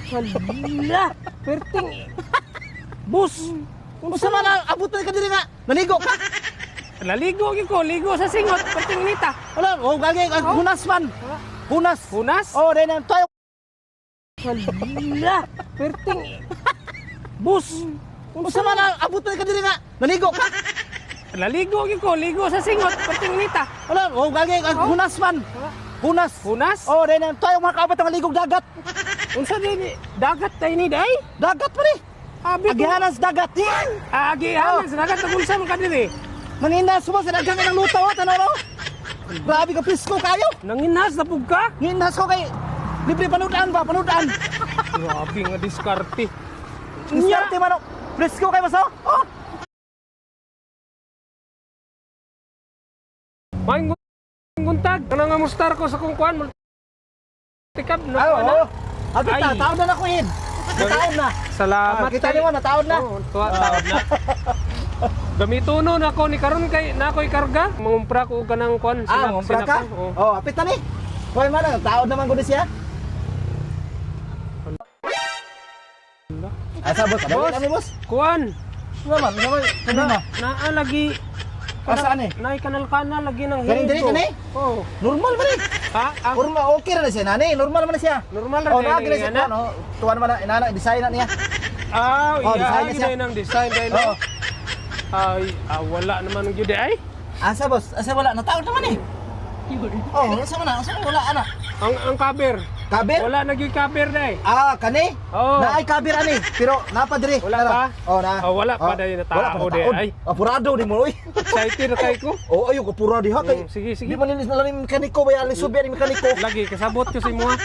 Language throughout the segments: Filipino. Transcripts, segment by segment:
Hala, perting. Bus. Unsa man abot na ka diri nga? Naligo ka? Naligo gyud ko, ligo sa singot, perting nita. Wala, gagi hunas man. Hunas. Hunas? Oh, dai tayo. Hala, perting. Bus. Unsa man abot na ka diri nga? Naligo ka? Naligo gyud ko, ligo sa singot, perting nita. Wala, gagi hunas man. Hunas. Hunas? Oh, dai tayo mga kaabot ang ligog dagat. Unsa din dagat tay ni day? Dagat pa ni. Abi ko. Agihanas dagat. Agihan sa dagat ug unsa man ka diri? Manginas mo sa daghang ng lutaw tanaw ro. Grabe ka pisko kayo. Nanginas na pug ka? Nginas ko kay libre panudan ba, panudan. Grabe nga diskarte. Diskarte man. Pisko kay maso. Oh. Maing guntag, kana nga mustar ko sa kung kuan. Tikap na Ay, ano? oo. Abi ta, Ay. taon na ko hin. Taon na. Salamat. Kita niyo na taon na. Oo, taon na. Gamitunon ako ni karon kay na ako'y karga. Mangumpra ko og kanang kuan. Ngumpra ka? Oo. Oh, apit na ni. Kuy man, taon naman gud siya. Asa boss, Boss. kami boss. Kuan. Naman, naman. Naa lagi Asaan eh? nay kanal lagi ng Galing diri higo. kanay? Oo. Normal man eh. Ha? Ang Normal okay ra na siya nani, normal man na siya. normal ra Oh, din nagila ni siya ana. ano, tuwan man na inana design na niya. Ah, Oh, iya design na siya. ay nang design dai Oo. no. Ay, wala naman gyud ay. Asa boss, asa wala na taon naman eh. Oh, asa man na, asa wala ana. Ang cover. Kabir? Wala na gyud cover dai. Kani? Oo. Na ay kabir ani, pero napa diri. Wala pa? Oh, na. Wala pa dahil Wala pa natao na di taon. ay. Apurado di mo oy. Excited na kay ko. Oh, ayo ko pura diha kay. Sige, sige. Di man linis na lang ni mekaniko ba ya lisubya ni mekaniko. Lagi kasabot ko sa imo ha.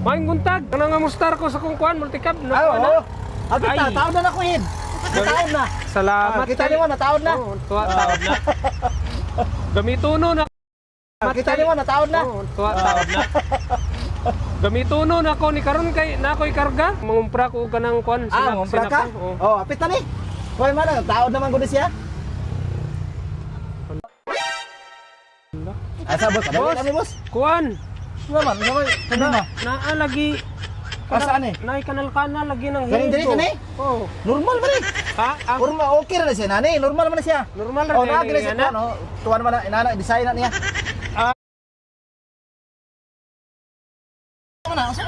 Maing guntag, kana nga mustar ko sa kung kuan multicab na Ay, kuan na. oo. Abi ta, Ay. taon na ko hin. Taon na. Salamat. Kita niyo na taon na. Oo, taon na. Gamitunon ako. Kita niyo na taon na. Oo, taon na. Gamitunon ako ni karon kay na ako'y karga. Mangumpra ko og kanang kuan Ngumpra ka? Oo. Oh, apit na ni. Kuy man, taon naman gud siya. Asa boss, Boss. kami boss. Kuan. Naman, kanina. Naa lagi Asaan eh? nay kanal lagi ng Galing diri higo. kanay? Oo. Normal man eh. Ha? Ang Normal okay ra na siya nani, normal man na siya. normal ra Oh, din nagila ni siya ana. ano, tuwan man na inana design na niya.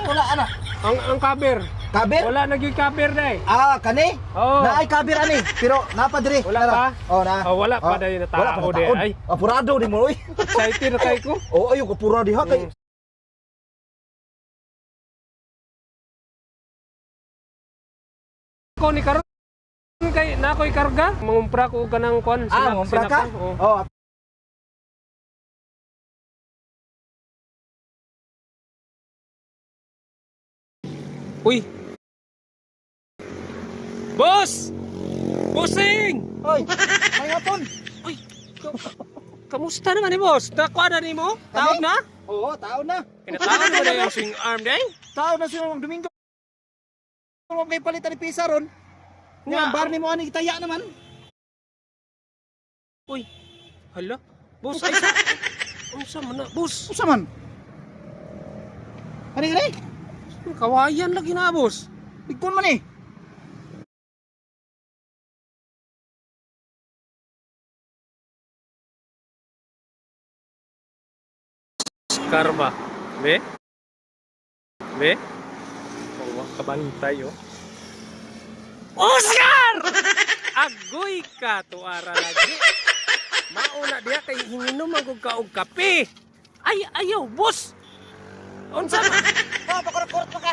Wala ana. Ang cover. Kabir? Wala na gyud cover dai. Kani? Oo. Na ay kabir ani, pero napa diri. Wala pa? Oh, na. Wala pa dahil Wala pa natao di taon. ay. Apurado di mo oy. Excited na kay ko. Oh, ayo ko pura diha kay. Ako ni karon kay na ako'y karga. Mangumpra ko og kanang kuan Ngumpra ka? Oo. Oh, Uy. Boss! Bossing! oy. May hapon. Uy. Kamusta naman ni boss? Nakuha na ni mo? Taon na? Oo, taon na. Kinataon mo na yung swing arm day? Taon na sila ng Domingo. Kung kay palitan ni Pisa ron. Nga, Nga. bar ni mo ani kitaya naman. Uy. Hala. Boss, ay sa... Unsa man na? Boss, Usa man? Ani gani? kawayan lagi na boss. Bigpon man eh. Karma. Be? Be? Oh, kabantay oh. Oscar! Agoy ka tuara lagi. Mauna diya kay hinginom ang ka og kape. Ay ayaw boss. Unsa man? Pakurat-kurat pa ka.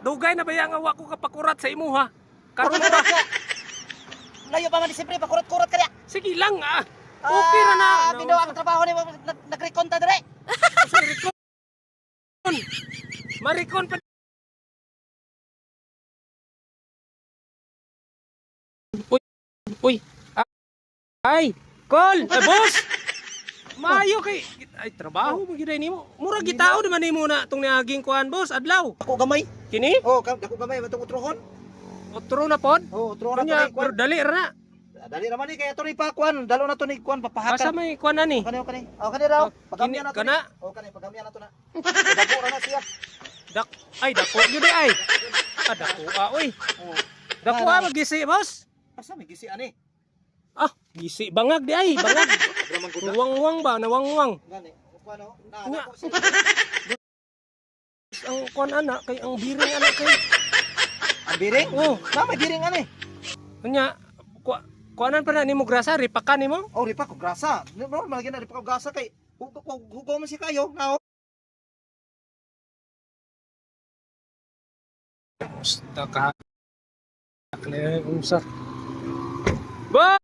Dugay na ba yang awa ko kapakurat sa imo ha? Karon ba? Layo pa man siyempre pakurat-kurat ka niya. Sige lang ah. Okay ra na. Ginawa ang trabaho ni nagrekonta dire. Marikon pa. Uy. Uy. Ay, call! Ay, boss! Maayo kay... Ay, trabaho mo gina nimo. Mura gitao naman nimo na itong niaging kuhan, boss. Adlaw. Ako gamay. Kini? Oh, ako gamay matong utrohon. Otro na pod. Oh, utrohon na Kanya, to ni pero kuan. dali ra. Dali naman ni kaya to ni pa kuan. Dalo na to ni kuan Asa papahakan. may kuhan na ni? Kani kani. Oh, kani raw. Pagamyan na to. Kana? Oh, kani pagamyan na to na. Dako ra na siya. Ay, dako yun ay. Ah, dako oy. Oh. Dako magisi, boss. Asa may gisi ani? Ah, gisi bangag di ay, bangag. Ramang guda. Nawangwang ba, nawangwang. Gani. Kuan oh. Nga. Dako siya. Ang kuhan ana kay ang biring ana kay. Ang biring? Oh, Na may biring ani. kanya kuhanan pa na nimo grasa, ripakan nimo. Oh, ripa ko grasa. Normal gina ripa ko grasa kay hugaw man si kayo. Nao. Basta ka. Kaya unsa. Ba!